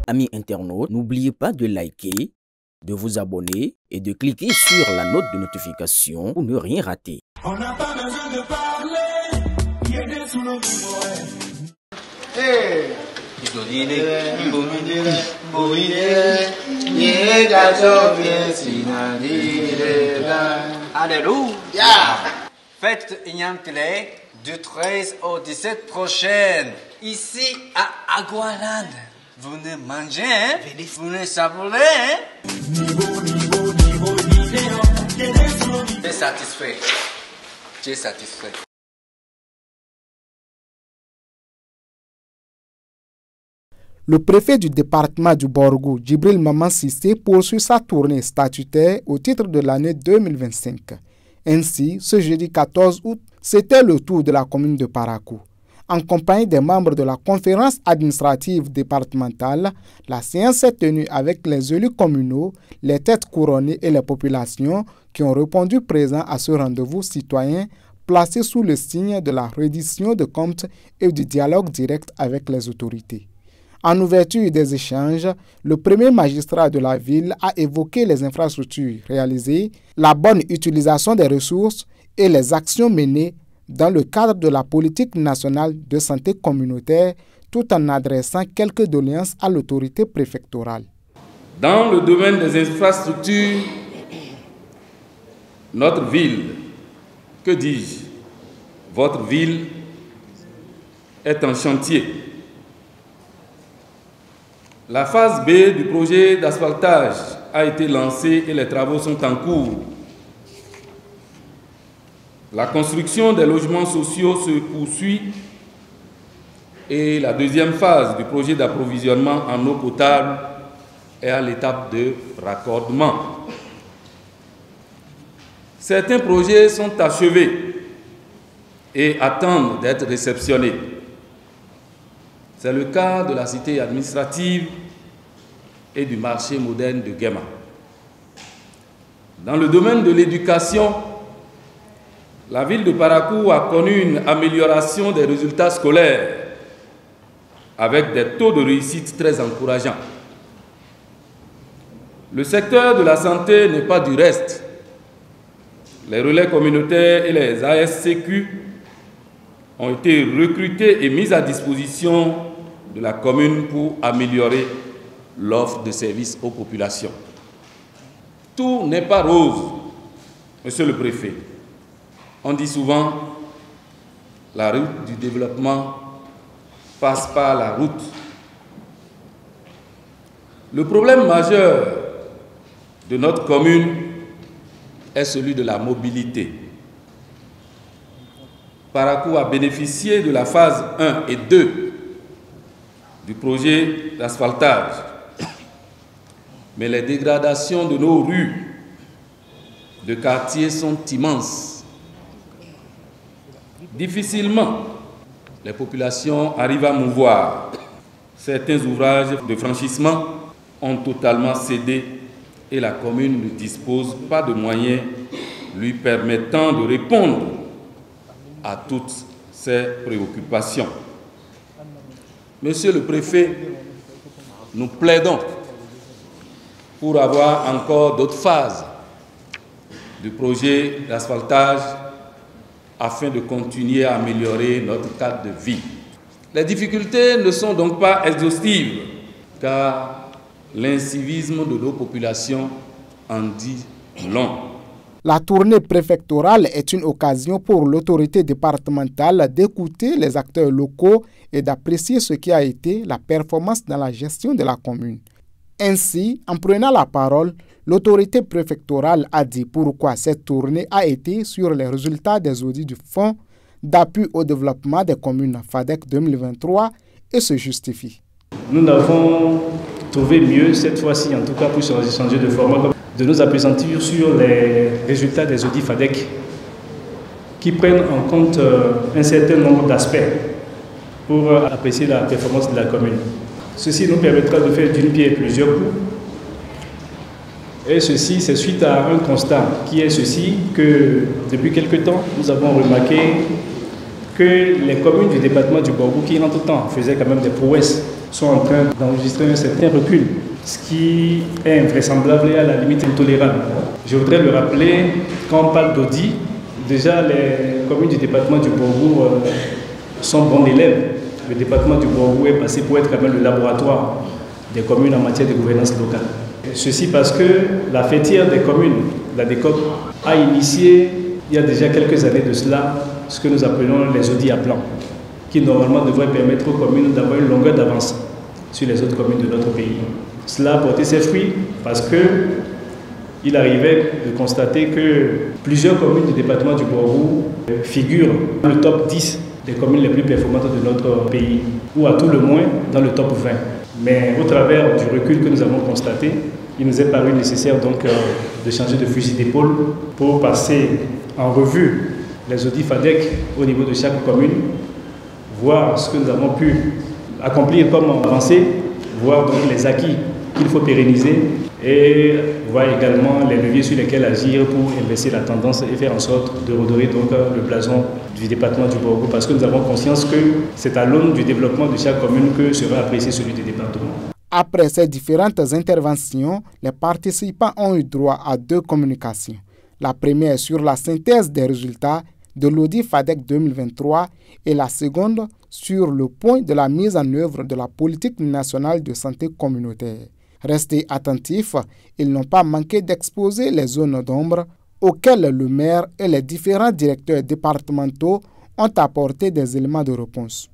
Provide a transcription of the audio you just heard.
Amis internautes, n'oubliez pas de liker, de vous abonner et de cliquer sur la note de notification pour ne rien rater. On n'a pas besoin de parler, il y a des sous nos Alléluia. Fête Ignamtele du 13 au 17 prochaine, ici à Agualand. Vous venez manger, hein? Vous venez savourer, hein? Tu es satisfait. Tu es satisfait. Le préfet du département du Borgou, Djibril Maman Sissé, poursuit sa tournée statutaire au titre de l'année 2025. Ainsi, ce jeudi 14 août, c'était le tour de la commune de Parakou. En compagnie des membres de la conférence administrative départementale, la séance s'est tenue avec les élus communaux, les têtes couronnées et les populations qui ont répondu présents à ce rendez-vous citoyen placé sous le signe de la reddition de comptes et du dialogue direct avec les autorités. En ouverture des échanges, le premier magistrat de la ville a évoqué les infrastructures réalisées, la bonne utilisation des ressources et les actions menées dans le cadre de la politique nationale de santé communautaire, tout en adressant quelques doléances à l'autorité préfectorale. Dans le domaine des infrastructures, notre ville, que dis-je, votre ville est en chantier. La phase B du projet d'asphaltage a été lancée et les travaux sont en cours. La construction des logements sociaux se poursuit et la deuxième phase du projet d'approvisionnement en eau potable est à l'étape de raccordement. Certains projets sont achevés et attendent d'être réceptionnés. C'est le cas de la cité administrative et du marché moderne de Guéma. Dans le domaine de l'éducation, la ville de Parakou a connu une amélioration des résultats scolaires avec des taux de réussite très encourageants. Le secteur de la santé n'est pas du reste. Les relais communautaires et les ASCQ ont été recrutés et mis à disposition de la commune pour améliorer l'offre de services aux populations. Tout n'est pas rose, monsieur le préfet. On dit souvent, la route du développement passe par la route. Le problème majeur de notre commune est celui de la mobilité. Parakou a bénéficié de la phase 1 et 2 du projet d'asphaltage. Mais les dégradations de nos rues, de quartiers sont immenses. Difficilement, les populations arrivent à mouvoir. Certains ouvrages de franchissement ont totalement cédé et la commune ne dispose pas de moyens lui permettant de répondre à toutes ces préoccupations. Monsieur le préfet, nous plaidons pour avoir encore d'autres phases du projet d'asphaltage afin de continuer à améliorer notre cadre de vie. Les difficultés ne sont donc pas exhaustives, car l'incivisme de nos populations en dit long. La tournée préfectorale est une occasion pour l'autorité départementale d'écouter les acteurs locaux et d'apprécier ce qui a été la performance dans la gestion de la commune. Ainsi, en prenant la parole, l'autorité préfectorale a dit pourquoi cette tournée a été sur les résultats des audits du Fonds d'appui au développement des communes FADEC 2023 et se justifie. Nous avons trouvé mieux cette fois-ci, en tout cas pour changer de format, de nous appesantir sur les résultats des audits FADEC qui prennent en compte un certain nombre d'aspects pour apprécier la performance de la commune. Ceci nous permettra de faire d'une pierre plusieurs coups. Et ceci, c'est suite à un constat qui est ceci, que depuis quelque temps, nous avons remarqué que les communes du département du Borgou, qui en tout temps faisaient quand même des prouesses sont en train d'enregistrer un certain recul, ce qui est invraisemblable et à la limite intolérable. Je voudrais le rappeler, quand on parle d'audit, déjà les communes du département du Borgou sont bons élèves. Le département du Borgou est passé pour être quand même le laboratoire des communes en matière de gouvernance locale. Ceci parce que la fêtière des communes, la DECOP, a initié il y a déjà quelques années de cela ce que nous appelons les audits à plan, qui normalement devraient permettre aux communes d'avoir une longueur d'avance sur les autres communes de notre pays. Cela a porté ses fruits parce qu'il arrivait de constater que plusieurs communes du département du Borgou figurent dans le top 10 des communes les plus performantes de notre pays, ou à tout le moins dans le top 20. Mais au travers du recul que nous avons constaté, il nous est paru nécessaire donc de changer de fusil d'épaule pour passer en revue les audits FADEC au niveau de chaque commune, voir ce que nous avons pu accomplir comme avancée, voir donc les acquis qu'il faut pérenniser et voir également les leviers sur lesquels agir pour inverser la tendance et faire en sorte de redorer donc le blason du département du Borgou, parce que nous avons conscience que c'est à l'aune du développement de chaque commune que sera apprécié celui du département. Après ces différentes interventions, les participants ont eu droit à 2 communications. La première sur la synthèse des résultats de l'audit FADEC 2023 et la seconde sur le point de la mise en œuvre de la politique nationale de santé communautaire. Restés attentifs, ils n'ont pas manqué d'exposer les zones d'ombre auxquelles le maire et les différents directeurs départementaux ont apporté des éléments de réponse.